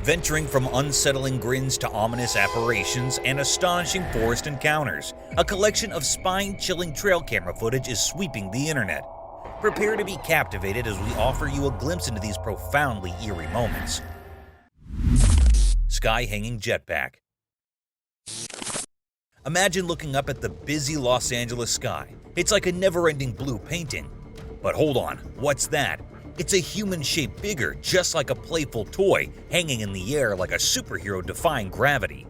Venturing from unsettling grins to ominous apparitions and astonishing forest encounters, a collection of spine-chilling trail camera footage is sweeping the internet. Prepare to be captivated as we offer you a glimpse into these profoundly eerie moments. Sky-hanging jetpack. Imagine looking up at the busy Los Angeles sky. It's like a never-ending blue painting. But hold on, what's that? It's a human shaped bigger, just like a playful toy, hanging in the air like a superhero defying gravity.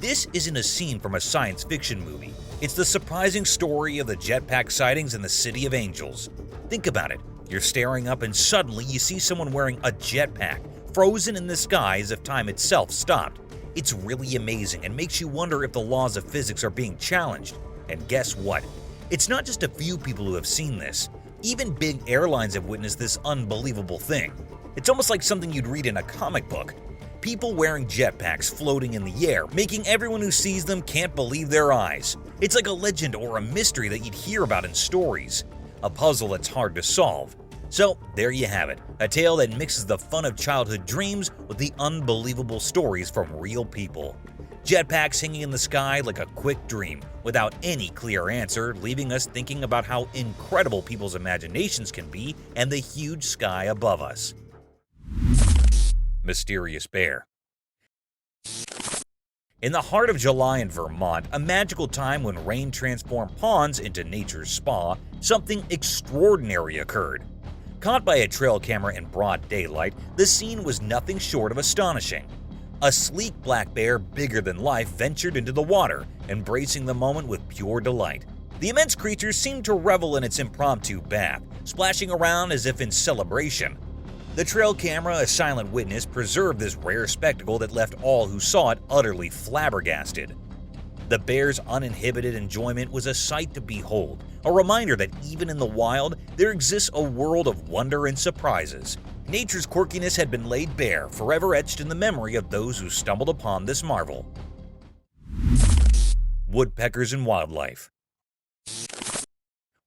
This isn't a scene from a science fiction movie. It's the surprising story of the jetpack sightings in the City of Angels. Think about it. You're staring up and suddenly you see someone wearing a jetpack, frozen in the sky as if time itself stopped. It's really amazing and makes you wonder if the laws of physics are being challenged. And guess what? It's not just a few people who have seen this. Even big airlines have witnessed this unbelievable thing. It's almost like something you'd read in a comic book. People wearing jetpacks floating in the air, making everyone who sees them can't believe their eyes. It's like a legend or a mystery that you'd hear about in stories. A puzzle that's hard to solve. So there you have it, a tale that mixes the fun of childhood dreams with the unbelievable stories from real people. Jetpacks hanging in the sky like a quick dream, without any clear answer, leaving us thinking about how incredible people's imaginations can be and the huge sky above us. Mysterious bear. In the heart of July in Vermont, a magical time when rain transformed ponds into nature's spa, something extraordinary occurred. Caught by a trail camera in broad daylight, the scene was nothing short of astonishing. A sleek black bear bigger than life ventured into the water, embracing the moment with pure delight. The immense creature seemed to revel in its impromptu bath, splashing around as if in celebration. The trail camera, a silent witness, preserved this rare spectacle that left all who saw it utterly flabbergasted. The bear's uninhibited enjoyment was a sight to behold, a reminder that even in the wild, there exists a world of wonder and surprises. Nature's quirkiness had been laid bare, forever etched in the memory of those who stumbled upon this marvel. Woodpeckers and wildlife.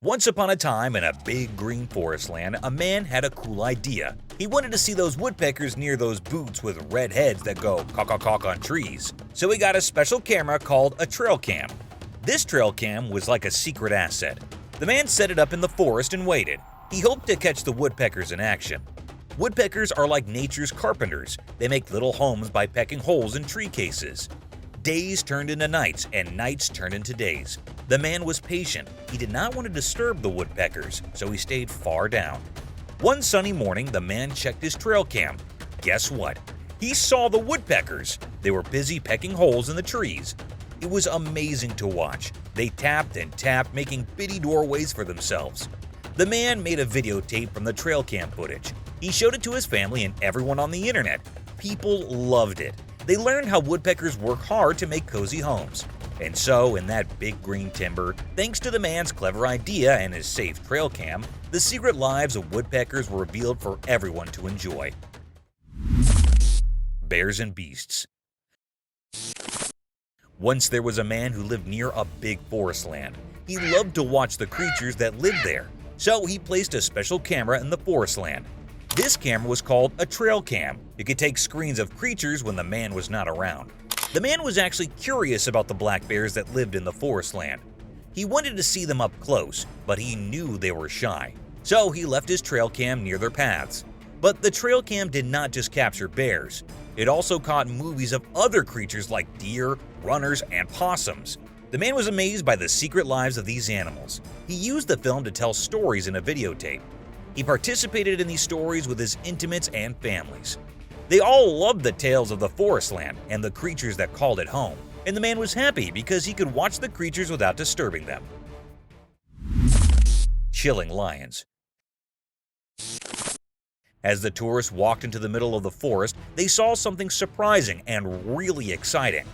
Once upon a time, in a big green forest land, a man had a cool idea. He wanted to see those woodpeckers near those boots with red heads that go caw-caw-caw on trees. So he got a special camera called a trail cam. This trail cam was like a secret asset. The man set it up in the forest and waited. He hoped to catch the woodpeckers in action. Woodpeckers are like nature's carpenters. They make little homes by pecking holes in tree cases. Days turned into nights, and nights turned into days. The man was patient. He did not want to disturb the woodpeckers, so he stayed far down. One sunny morning, the man checked his trail cam. Guess what? He saw the woodpeckers. They were busy pecking holes in the trees. It was amazing to watch. They tapped and tapped, making bitty doorways for themselves. The man made a videotape from the trail cam footage. He showed it to his family and everyone on the internet. People loved it. They learned how woodpeckers work hard to make cozy homes. And so, in that big green timber, thanks to the man's clever idea and his safe trail cam, the secret lives of woodpeckers were revealed for everyone to enjoy. Bears and beasts. Once there was a man who lived near a big forest land. He loved to watch the creatures that lived there, so he placed a special camera in the forest land. This camera was called a trail cam. It could take screens of creatures when the man was not around. The man was actually curious about the black bears that lived in the forest land. He wanted to see them up close, but he knew they were shy. So he left his trail cam near their paths. But the trail cam did not just capture bears. It also caught movies of other creatures like deer, runners, and possums. The man was amazed by the secret lives of these animals. He used the film to tell stories in a videotape. He participated in these stories with his intimates and families. They all loved the tales of the forest land and the creatures that called it home, and the man was happy because he could watch the creatures without disturbing them. Chilling lions. As the tourists walked into the middle of the forest, they saw something surprising and really exciting.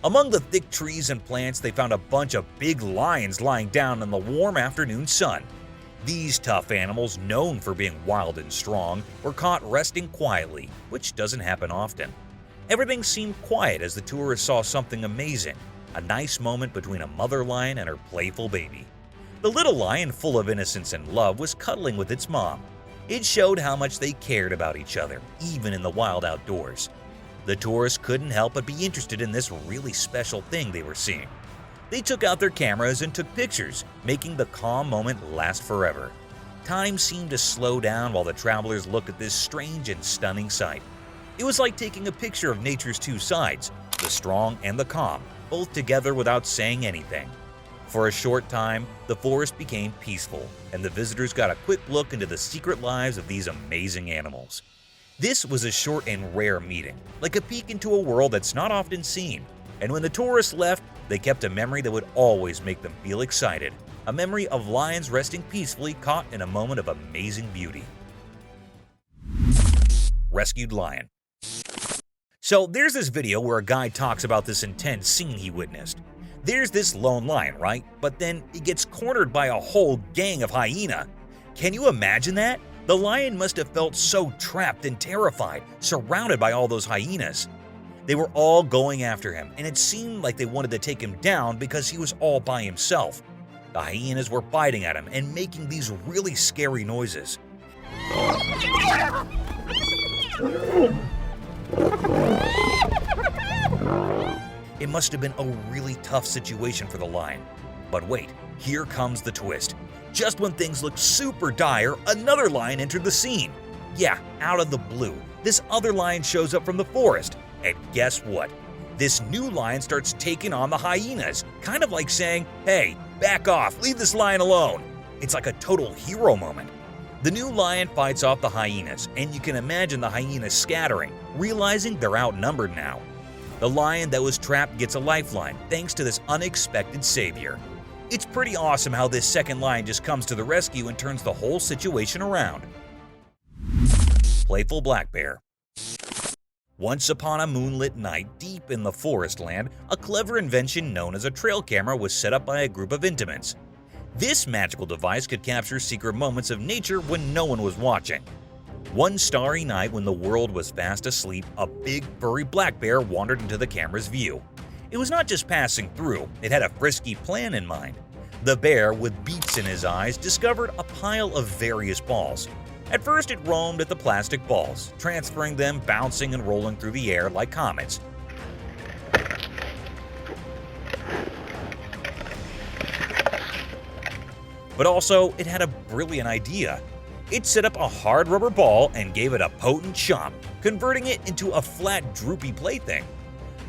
Among the thick trees and plants, they found a bunch of big lions lying down in the warm afternoon sun. These tough animals, known for being wild and strong, were caught resting quietly, which doesn't happen often. Everything seemed quiet as the tourists saw something amazing, a nice moment between a mother lion and her playful baby. The little lion, full of innocence and love, was cuddling with its mom. It showed how much they cared about each other, even in the wild outdoors. The tourists couldn't help but be interested in this really special thing they were seeing. They took out their cameras and took pictures, making the calm moment last forever. Time seemed to slow down while the travelers looked at this strange and stunning sight. It was like taking a picture of nature's two sides, the strong and the calm, both together without saying anything. For a short time, the forest became peaceful, and the visitors got a quick look into the secret lives of these amazing animals. This was a short and rare meeting, like a peek into a world that's not often seen. And when the tourists left, they kept a memory that would always make them feel excited, a memory of lions resting peacefully caught in a moment of amazing beauty. Rescued lion. So there's this video where a guy talks about this intense scene he witnessed. There's this lone lion, right? But then he gets cornered by a whole gang of hyena. Can you imagine that? The lion must have felt so trapped and terrified, surrounded by all those hyenas. They were all going after him, and it seemed like they wanted to take him down because he was all by himself. The hyenas were biting at him and making these really scary noises. It must have been a really tough situation for the lion. But wait, here comes the twist. Just when things looked super dire, another lion entered the scene. Yeah, out of the blue, this other lion shows up from the forest. And guess what? This new lion starts taking on the hyenas, kind of like saying, "Hey, back off, leave this lion alone." It's like a total hero moment. The new lion fights off the hyenas, and you can imagine the hyenas scattering, realizing they're outnumbered now. The lion that was trapped gets a lifeline thanks to this unexpected savior. It's pretty awesome how this second lion just comes to the rescue and turns the whole situation around. Playful black bear. Once upon a moonlit night deep in the forest land, a clever invention known as a trail camera was set up by a group of intimates. This magical device could capture secret moments of nature when no one was watching. One starry night when the world was fast asleep, a big furry black bear wandered into the camera's view. It was not just passing through, it had a frisky plan in mind. The bear, with beats in his eyes, discovered a pile of various balls. At first it roamed at the plastic balls, transferring them, bouncing and rolling through the air like comets. But also, it had a brilliant idea. It set up a hard rubber ball and gave it a potent chomp, converting it into a flat, droopy plaything.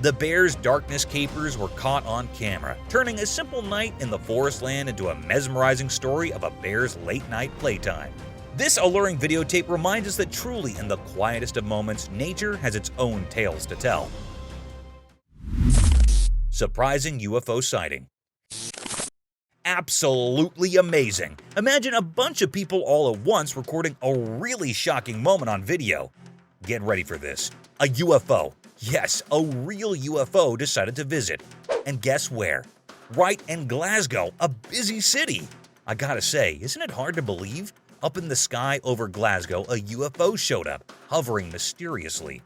The bear's darkness capers were caught on camera, turning a simple night in the forest land into a mesmerizing story of a bear's late-night playtime. This alluring videotape reminds us that truly in the quietest of moments, nature has its own tales to tell. Surprising UFO sighting. Absolutely amazing. Imagine a bunch of people all at once recording a really shocking moment on video. Get ready for this. A UFO. Yes, a real UFO decided to visit. And guess where? Right in Glasgow, a busy city. I gotta say, isn't it hard to believe? Up in the sky over Glasgow, a UFO showed up, hovering mysteriously.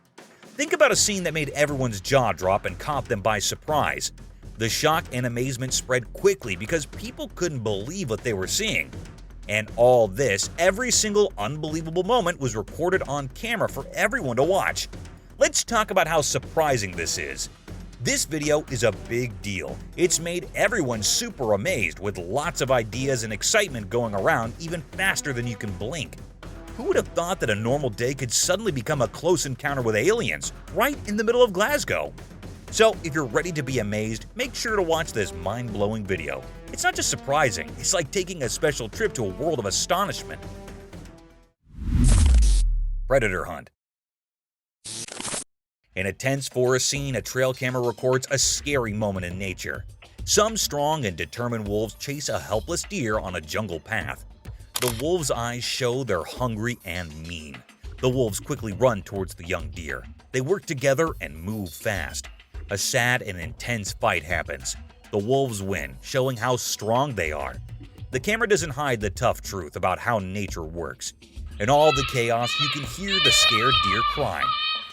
Think about a scene that made everyone's jaw drop and caught them by surprise. The shock and amazement spread quickly because people couldn't believe what they were seeing. And all this, every single unbelievable moment was recorded on camera for everyone to watch. Let's talk about how surprising this is. This video is a big deal. It's made everyone super amazed, with lots of ideas and excitement going around even faster than you can blink. Who would have thought that a normal day could suddenly become a close encounter with aliens, right in the middle of Glasgow? So if you're ready to be amazed, make sure to watch this mind-blowing video. It's not just surprising, it's like taking a special trip to a world of astonishment. Predator hunt. In a tense forest scene, a trail camera records a scary moment in nature. Some strong and determined wolves chase a helpless deer on a jungle path. The wolves' eyes show they're hungry and mean. The wolves quickly run towards the young deer. They work together and move fast. A sad and intense fight happens. The wolves win, showing how strong they are. The camera doesn't hide the tough truth about how nature works. In all the chaos, you can hear the scared deer crying.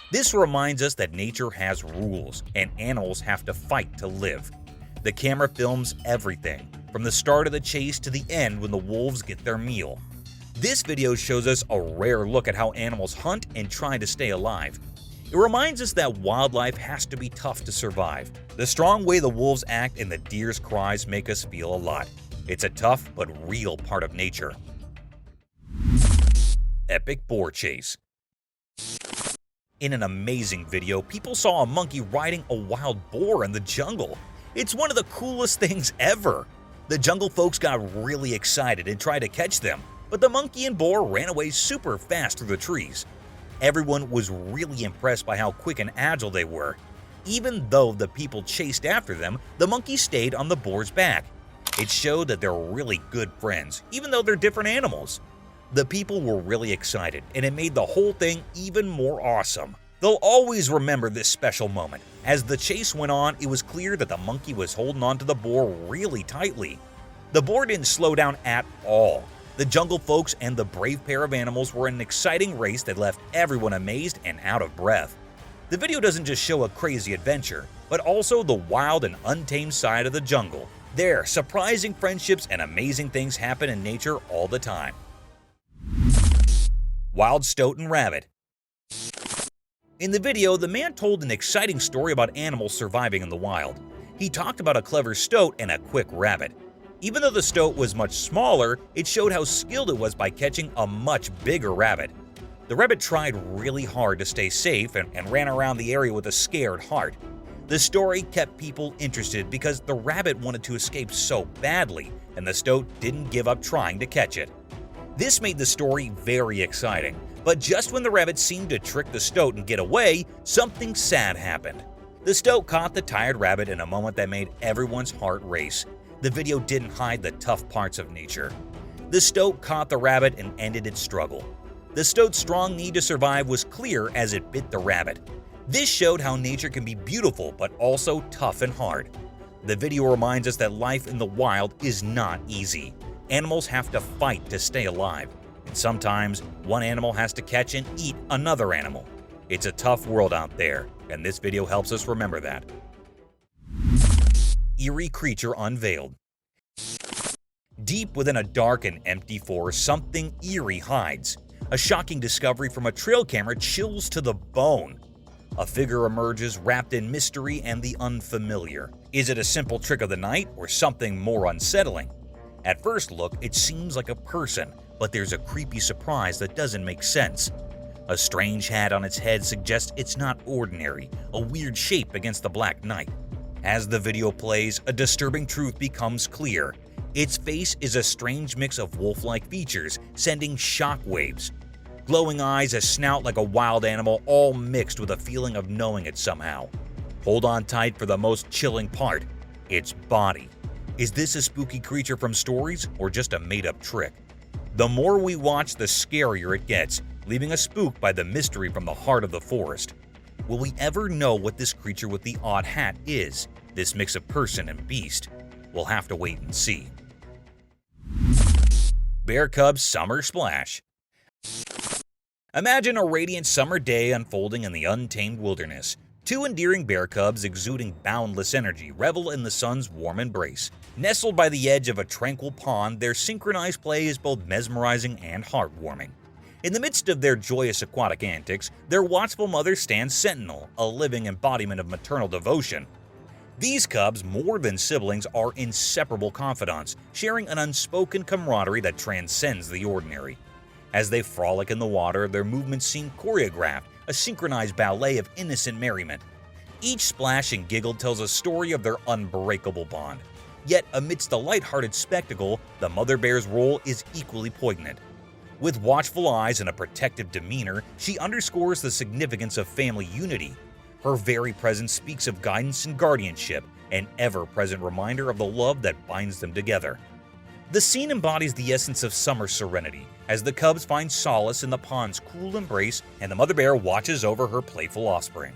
This reminds us that nature has rules, and animals have to fight to live. The camera films everything, from the start of the chase to the end when the wolves get their meal. This video shows us a rare look at how animals hunt and try to stay alive. It reminds us that wildlife has to be tough to survive. The strong way the wolves act and the deer's cries make us feel a lot. It's a tough but real part of nature. Epic boar chase. In an amazing video, people saw a monkey riding a wild boar in the jungle. It's one of the coolest things ever. The jungle folks got really excited and tried to catch them, but the monkey and boar ran away super fast through the trees. Everyone was really impressed by how quick and agile they were. Even though the people chased after them, the monkey stayed on the boar's back. It showed that they're really good friends, even though they're different animals. The people were really excited, and it made the whole thing even more awesome. They'll always remember this special moment. As the chase went on, it was clear that the monkey was holding onto the boar really tightly. The boar didn't slow down at all. The jungle folks and the brave pair of animals were in an exciting race that left everyone amazed and out of breath. The video doesn't just show a crazy adventure, but also the wild and untamed side of the jungle. There, surprising friendships and amazing things happen in nature all the time. Wild stoat and rabbit. In the video, the man told an exciting story about animals surviving in the wild. He talked about a clever stoat and a quick rabbit. Even though the stoat was much smaller, it showed how skilled it was by catching a much bigger rabbit. The rabbit tried really hard to stay safe and ran around the area with a scared heart. The story kept people interested because the rabbit wanted to escape so badly, and the stoat didn't give up trying to catch it. This made the story very exciting, but just when the rabbit seemed to trick the stoat and get away, something sad happened. The stoat caught the tired rabbit in a moment that made everyone's heart race. The video didn't hide the tough parts of nature. The stoat caught the rabbit and ended its struggle. The stoat's strong need to survive was clear as it bit the rabbit. This showed how nature can be beautiful but also tough and hard. The video reminds us that life in the wild is not easy. Animals have to fight to stay alive, and sometimes one animal has to catch and eat another animal. It's a tough world out there, and this video helps us remember that. Eerie creature unveiled. Deep within a dark and empty forest, something eerie hides. A shocking discovery from a trail camera chills to the bone. A figure emerges wrapped in mystery and the unfamiliar. Is it a simple trick of the night or something more unsettling? At first look, it seems like a person, but there's a creepy surprise that doesn't make sense. A strange hat on its head suggests it's not ordinary, a weird shape against the black night. As the video plays, a disturbing truth becomes clear. Its face is a strange mix of wolf-like features, sending shockwaves. Glowing eyes, a snout like a wild animal, all mixed with a feeling of knowing it somehow. Hold on tight for the most chilling part, its body. Is this a spooky creature from stories or just a made-up trick? The more we watch, the scarier it gets, leaving us spooked by the mystery from the heart of the forest. Will we ever know what this creature with the odd hat is, this mix of person and beast? We'll have to wait and see. Bear Cubs Summer Splash. Imagine a radiant summer day unfolding in the untamed wilderness. Two endearing bear cubs exuding boundless energy revel in the sun's warm embrace. Nestled by the edge of a tranquil pond, their synchronized play is both mesmerizing and heartwarming. In the midst of their joyous aquatic antics, their watchful mother stands sentinel, a living embodiment of maternal devotion. These cubs, more than siblings, are inseparable confidants, sharing an unspoken camaraderie that transcends the ordinary. As they frolic in the water, their movements seem choreographed, a synchronized ballet of innocent merriment. Each splash and giggle tells a story of their unbreakable bond. Yet, amidst the lighthearted spectacle, the mother bear's role is equally poignant. With watchful eyes and a protective demeanor, she underscores the significance of family unity. Her very presence speaks of guidance and guardianship, an ever-present reminder of the love that binds them together. The scene embodies the essence of summer serenity, as the cubs find solace in the pond's cool embrace and the mother bear watches over her playful offspring.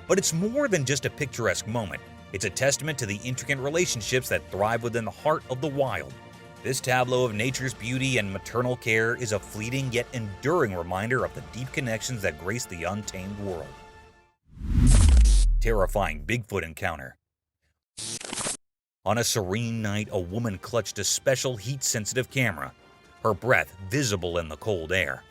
But it's more than just a picturesque moment. It's a testament to the intricate relationships that thrive within the heart of the wild. This tableau of nature's beauty and maternal care is a fleeting yet enduring reminder of the deep connections that grace the untamed world. Terrifying Bigfoot encounter. On a serene night, a woman clutched a special heat-sensitive camera. her breath visible in the cold air.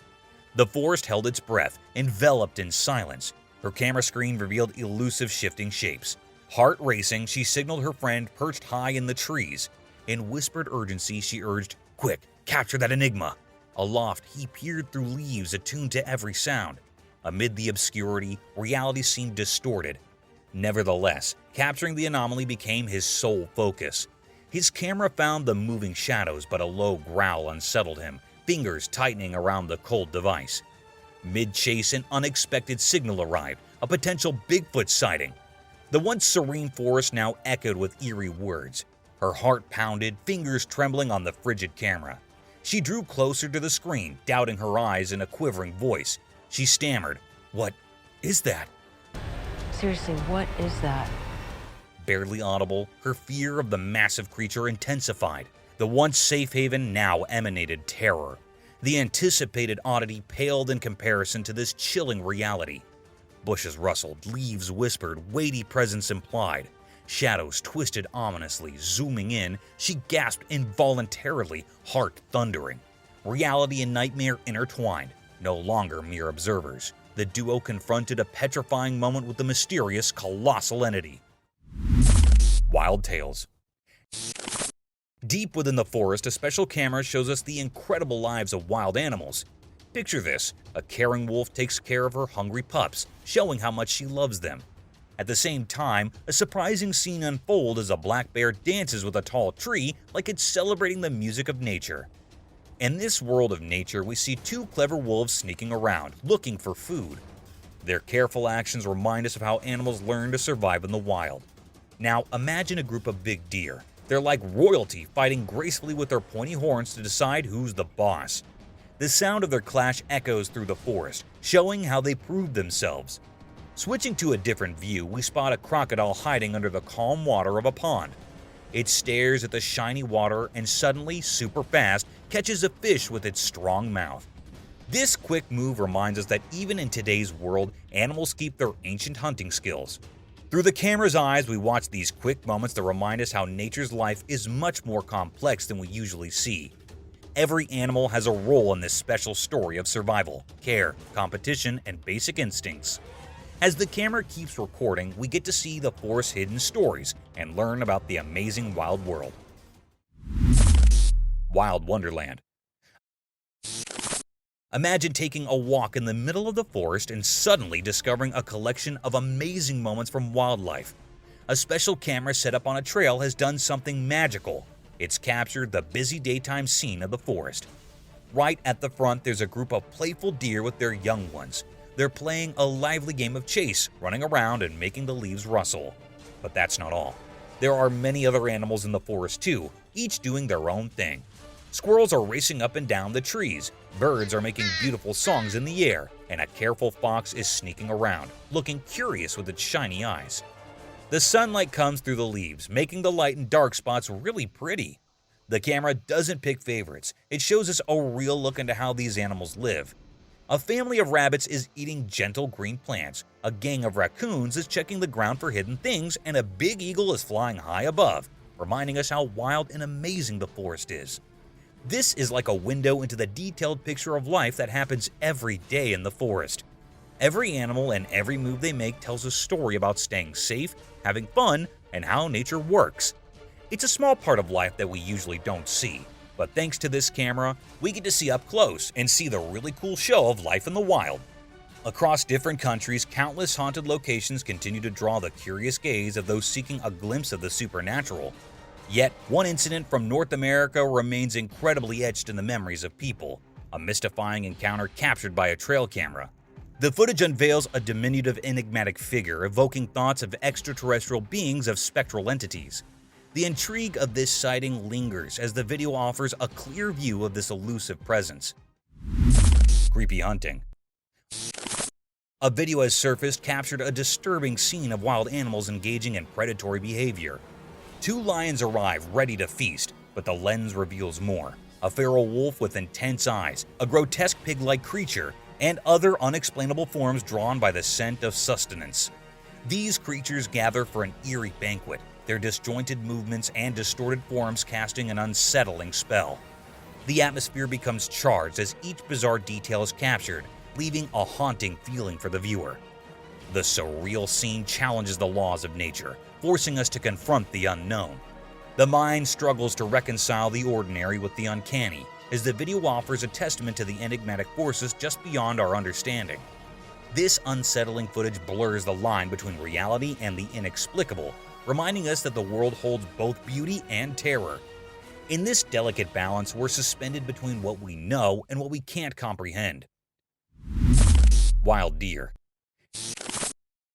The forest held its breath, enveloped in silence. Her camera screen revealed elusive shifting shapes. Heart racing, she signaled her friend perched high in the trees. In whispered urgency, she urged, "Quick, capture that enigma!" Aloft, he peered through leaves attuned to every sound. Amid the obscurity, reality seemed distorted. Nevertheless, capturing the anomaly became his sole focus. His camera found the moving shadows, but a low growl unsettled him, fingers tightening around the cold device. Mid-chase, an unexpected signal arrived, a potential Bigfoot sighting. The once serene forest now echoed with eerie words. Her heart pounded, fingers trembling on the frigid camera. She drew closer to the screen, doubting her eyes in a quivering voice. She stammered, "What is that?" Seriously, what is that? Barely audible, her fear of the massive creature intensified. The once safe haven now emanated terror. The anticipated oddity paled in comparison to this chilling reality. Bushes rustled, leaves whispered, weighty presence implied. Shadows twisted ominously, zooming in. She gasped involuntarily, heart thundering. Reality and nightmare intertwined, no longer mere observers. The duo confronted a petrifying moment with the mysterious, colossal entity. Wild Tales. Deep within the forest, a special camera shows us the incredible lives of wild animals. Picture this: a caring wolf takes care of her hungry pups, showing how much she loves them. At the same time, a surprising scene unfolds as a black bear dances with a tall tree like it's celebrating the music of nature. In this world of nature, we see two clever wolves sneaking around, looking for food. Their careful actions remind us of how animals learn to survive in the wild. Now, imagine a group of big deer. They're like royalty, fighting gracefully with their pointy horns to decide who's the boss. The sound of their clash echoes through the forest, showing how they proved themselves. Switching to a different view, we spot a crocodile hiding under the calm water of a pond. It stares at the shiny water and suddenly, super fast, catches a fish with its strong mouth. This quick move reminds us that even in today's world, animals keep their ancient hunting skills. Through the camera's eyes, we watch these quick moments that remind us how nature's life is much more complex than we usually see. Every animal has a role in this special story of survival, care, competition, and basic instincts. As the camera keeps recording, we get to see the forest's hidden stories and learn about the amazing wild world. Wild Wonderland. Imagine taking a walk in the middle of the forest and suddenly discovering a collection of amazing moments from wildlife. A special camera set up on a trail has done something magical. It's captured the busy daytime scene of the forest. Right at the front, there's a group of playful deer with their young ones. They're playing a lively game of chase, running around and making the leaves rustle. But that's not all. There are many other animals in the forest too, each doing their own thing. Squirrels are racing up and down the trees, birds are making beautiful songs in the air, and a careful fox is sneaking around, looking curious with its shiny eyes. The sunlight comes through the leaves, making the light and dark spots really pretty. The camera doesn't pick favorites, it shows us a real look into how these animals live. A family of rabbits is eating gentle green plants, a gang of raccoons is checking the ground for hidden things, and a big eagle is flying high above, reminding us how wild and amazing the forest is. This is like a window into the detailed picture of life that happens every day in the forest. Every animal and every move they make tells a story about staying safe, having fun, and how nature works. It's a small part of life that we usually don't see, but thanks to this camera, we get to see up close and see the really cool show of life in the wild. Across different countries, countless haunted locations continue to draw the curious gaze of those seeking a glimpse of the supernatural. Yet, one incident from North America remains incredibly etched in the memories of people, a mystifying encounter captured by a trail camera. The footage unveils a diminutive, enigmatic figure evoking thoughts of extraterrestrial beings of spectral entities. The intrigue of this sighting lingers as the video offers a clear view of this elusive presence. Creepy hunting. A video has surfaced captured a disturbing scene of wild animals engaging in predatory behavior. Two lions arrive ready to feast, but the lens reveals more. A feral wolf with intense eyes, a grotesque pig-like creature, and other unexplainable forms drawn by the scent of sustenance. These creatures gather for an eerie banquet, their disjointed movements and distorted forms casting an unsettling spell. The atmosphere becomes charged as each bizarre detail is captured, leaving a haunting feeling for the viewer. The surreal scene challenges the laws of nature, forcing us to confront the unknown. The mind struggles to reconcile the ordinary with the uncanny, as the video offers a testament to the enigmatic forces just beyond our understanding. This unsettling footage blurs the line between reality and the inexplicable, reminding us that the world holds both beauty and terror. In this delicate balance, we're suspended between what we know and what we can't comprehend. Wild deer.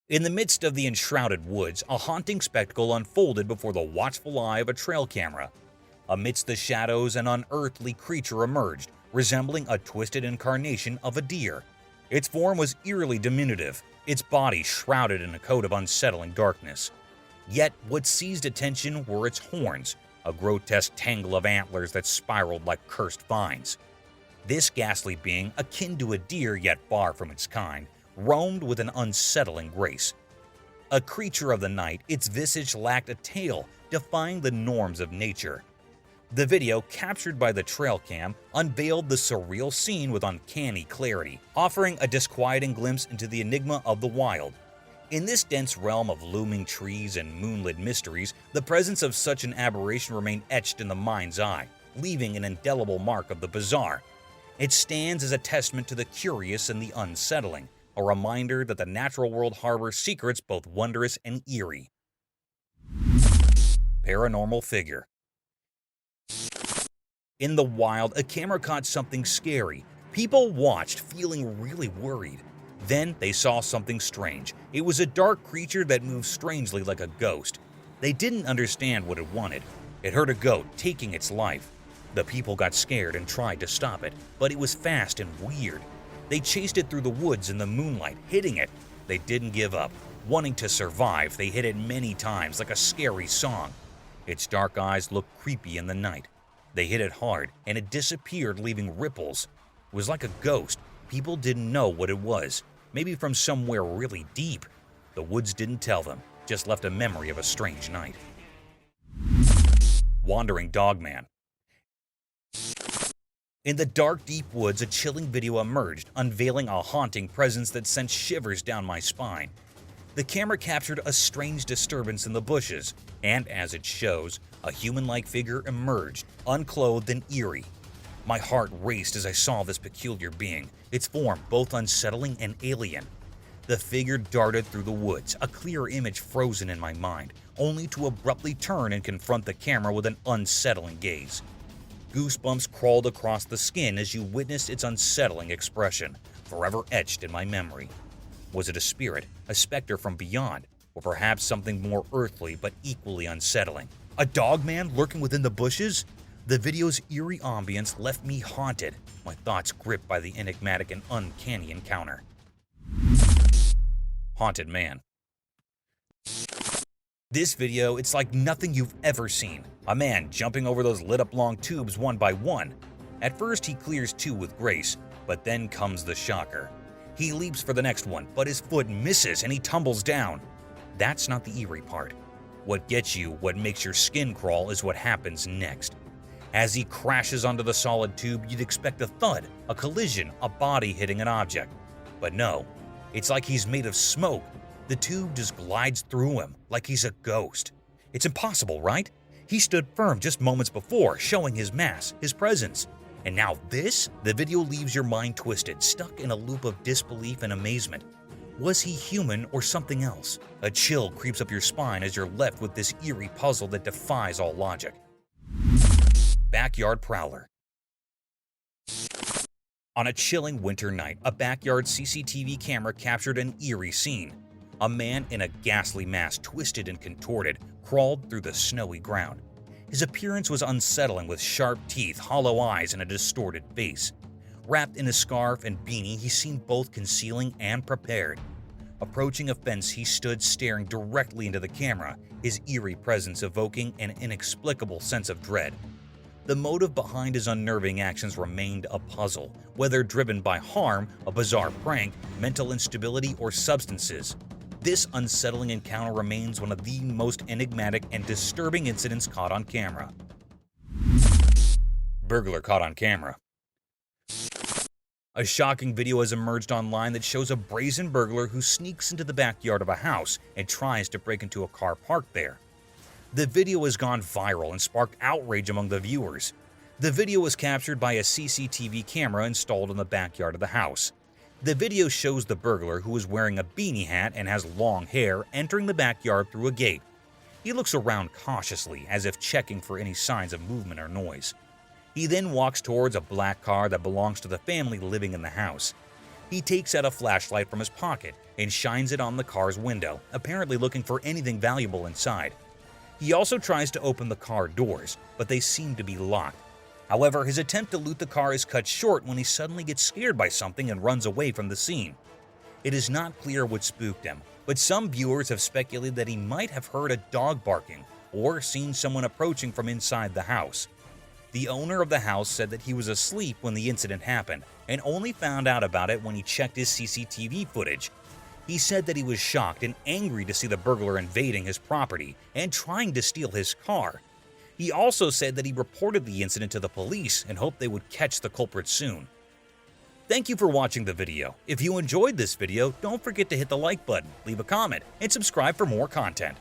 In the midst of the enshrouded woods, a haunting spectacle unfolded before the watchful eye of a trail camera. Amidst the shadows, an unearthly creature emerged, resembling a twisted incarnation of a deer. Its form was eerily diminutive, its body shrouded in a coat of unsettling darkness. Yet what seized attention were its horns, a grotesque tangle of antlers that spiraled like cursed vines. This ghastly being, akin to a deer yet far from its kind, roamed with an unsettling grace. A creature of the night, its visage lacked a tail, defying the norms of nature. The video, captured by the trail cam, unveiled the surreal scene with uncanny clarity, offering a disquieting glimpse into the enigma of the wild. In this dense realm of looming trees and moonlit mysteries, the presence of such an aberration remained etched in the mind's eye, leaving an indelible mark of the bizarre. It stands as a testament to the curious and the unsettling, a reminder that the natural world harbors secrets both wondrous and eerie. Paranormal figure. In the wild, a camera caught something scary. People watched, feeling really worried. Then they saw something strange. It was a dark creature that moved strangely like a ghost. They didn't understand what it wanted. It heard a goat taking its life. The people got scared and tried to stop it, but it was fast and weird. They chased it through the woods in the moonlight, hitting it. They didn't give up. Wanting to survive, they hit it many times like a scary song. Its dark eyes looked creepy in the night. They hit it hard, and it disappeared, leaving ripples. It was like a ghost. People didn't know what it was. Maybe from somewhere really deep. The woods didn't tell them, just left a memory of a strange night. Wandering Dogman. In the dark, deep woods, a chilling video emerged, unveiling a haunting presence that sent shivers down my spine. The camera captured a strange disturbance in the bushes, and as it shows, a human-like figure emerged, unclothed and eerie. My heart raced as I saw this peculiar being, its form both unsettling and alien. The figure darted through the woods, a clear image frozen in my mind, only to abruptly turn and confront the camera with an unsettling gaze. Goosebumps crawled across the skin as you witnessed its unsettling expression, forever etched in my memory. Was it a spirit, a specter from beyond, or perhaps something more earthly but equally unsettling? A dogman lurking within the bushes? The video's eerie ambience left me haunted, my thoughts gripped by the enigmatic and uncanny encounter. Haunted man. This video, it's like nothing you've ever seen. A man jumping over those lit-up long tubes one by one. At first, he clears two with grace, but then comes the shocker. He leaps for the next one, but his foot misses and he tumbles down. That's not the eerie part. What gets you, what makes your skin crawl, is what happens next. As he crashes onto the solid tube, you'd expect a thud, a collision, a body hitting an object. But no, it's like he's made of smoke. The tube just glides through him, like he's a ghost. It's impossible, right? He stood firm just moments before, showing his mass, his presence. And now this? The video leaves your mind twisted, stuck in a loop of disbelief and amazement. Was he human or something else? A chill creeps up your spine as you're left with this eerie puzzle that defies all logic. Backyard prowler. On a chilling winter night, a backyard CCTV camera captured an eerie scene. A man in a ghastly mask, twisted and contorted, crawled through the snowy ground. His appearance was unsettling, with sharp teeth, hollow eyes, and a distorted face. Wrapped in a scarf and beanie, he seemed both concealing and prepared. Approaching a fence, he stood staring directly into the camera, his eerie presence evoking an inexplicable sense of dread. The motive behind his unnerving actions remained a puzzle, whether driven by harm, a bizarre prank, mental instability, or substances. This unsettling encounter remains one of the most enigmatic and disturbing incidents caught on camera. burglar caught on camera. A shocking video has emerged online that shows a brazen burglar who sneaks into the backyard of a house and tries to break into a car parked there. The video has gone viral and sparked outrage among the viewers. The video was captured by a CCTV camera installed in the backyard of the house. The video shows the burglar, who is wearing a beanie hat and has long hair, entering the backyard through a gate. He looks around cautiously, as if checking for any signs of movement or noise. He then walks towards a black car that belongs to the family living in the house. He takes out a flashlight from his pocket and shines it on the car's window, apparently looking for anything valuable inside. He also tries to open the car doors, but they seem to be locked. However, his attempt to loot the car is cut short when he suddenly gets scared by something and runs away from the scene. It is not clear what spooked him, but some viewers have speculated that he might have heard a dog barking or seen someone approaching from inside the house. The owner of the house said that he was asleep when the incident happened and only found out about it when he checked his CCTV footage. He said that he was shocked and angry to see the burglar invading his property and trying to steal his car. He also said that he reported the incident to the police and hoped they would catch the culprit soon. Thank you for watching the video. If you enjoyed this video, don't forget to hit the like button, leave a comment, and subscribe for more content.